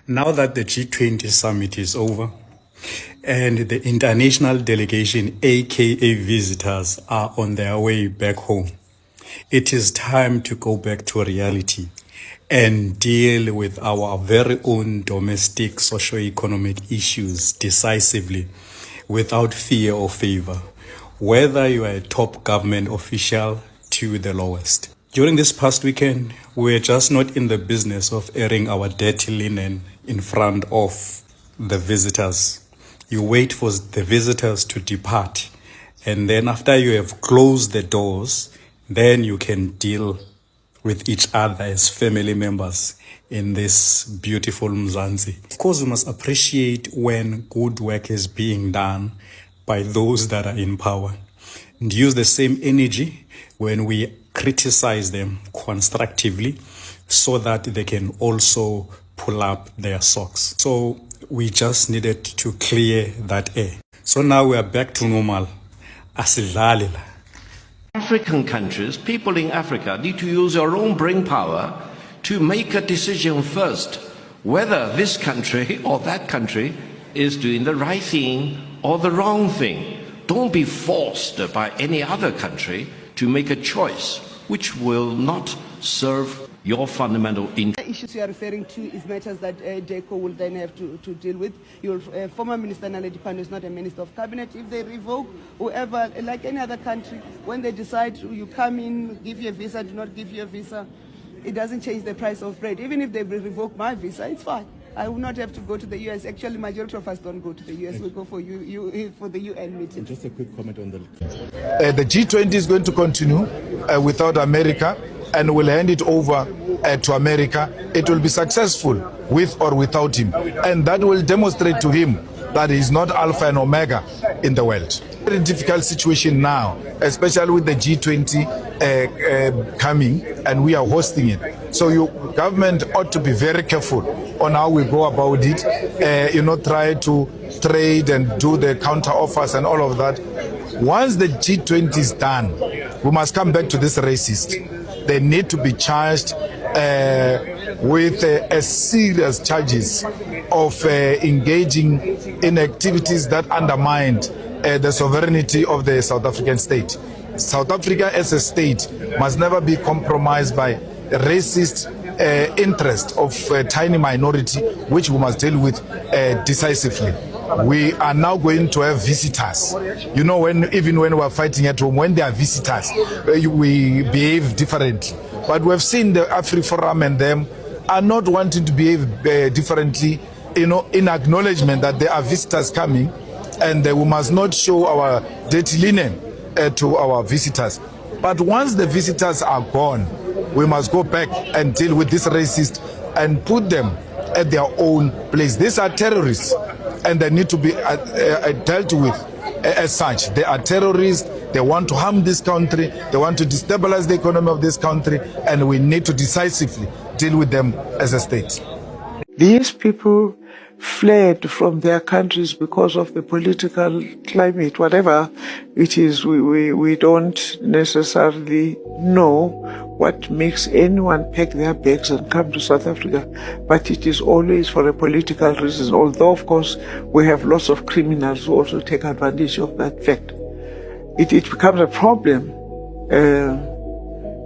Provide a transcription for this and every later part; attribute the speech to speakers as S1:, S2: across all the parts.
S1: Now that the G20 summit is over and the international delegation, aka visitors, are on their way back home, it is time to go back to reality and deal with our very own domestic socio-economic issues decisively without fear or favor, whether you are a top government official to the lowest. During this past weekend, we were just not in the business of airing our dirty linen in front of the visitors. You wait for the visitors to depart, and then after you have closed the doors, then you can deal with each other as family members in this beautiful Mzansi. Of course, we must appreciate when good work is being done by those that are in power, and use the same energy when we criticize them constructively so that they can also pull up their socks. So we just needed to clear that air. So now we are back to normal. Asidlali la.
S2: African countries, people in Africa need to use their own brain power to make a decision first, whether this country or that country is doing the right thing or the wrong thing. Don't be forced by any other country to make a choice which will not serve your fundamental interest.
S3: The issues you are referring to is matters that DECO will then have to deal with. Your former Minister Naledi Pandor is not a Minister of Cabinet. If they revoke whoever, like any other country, when they decide you come in, give you a visa, do not give you a visa, it doesn't change the price of bread. Even if they revoke my visa, it's fine. I will not have to go to the US. Actually, majority of us don't go to the US. We go for for the UN meeting.
S4: Just a quick comment on
S5: the G20 is going to continue without America and will hand it over to America. It will be successful with or without him. And that will demonstrate to him that he is not alpha and omega in the world. Very difficult situation now, especially with the G20 coming and we are hosting it. So your government ought to be very careful on how we go about it, try to trade and do the counter offers and all of that. Once the G20 is done, we must come back to this racist. They need to be charged with serious charges of engaging in activities that undermined the sovereignty of the South African state. South Africa as a state must never be compromised by racist interest of a tiny minority, which we must deal with decisively. We are now going to have visitors. You know, even when we are fighting at home, when there are visitors, we behave differently. But we have seen the AfriForum and them are not wanting to behave differently, in acknowledgement that there are visitors coming, and we must not show our dirty linen to our visitors. But once the visitors are gone, we must go back and deal with this racist and put them at their own place. These are terrorists, and they need to be dealt with as such. They are terrorists. They want to harm this country. They want to destabilize the economy of this country, and we need to decisively deal with them as a state.
S6: These people fled from their countries because of the political climate, whatever it is. We don't necessarily know what makes anyone pack their bags and come to South Africa, but it is always for a political reason, although of course we have lots of criminals who also take advantage of that fact. It becomes a problem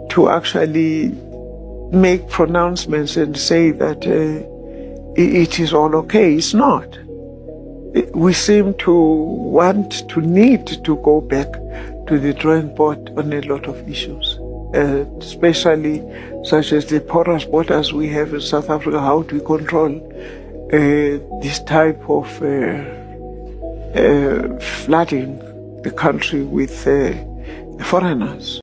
S6: to actually make pronouncements and say that it is all okay. It's not. We seem to need to go back to the drawing board on a lot of issues, especially such as the porous borders we have in South Africa. How do we control this type of flooding the country with foreigners?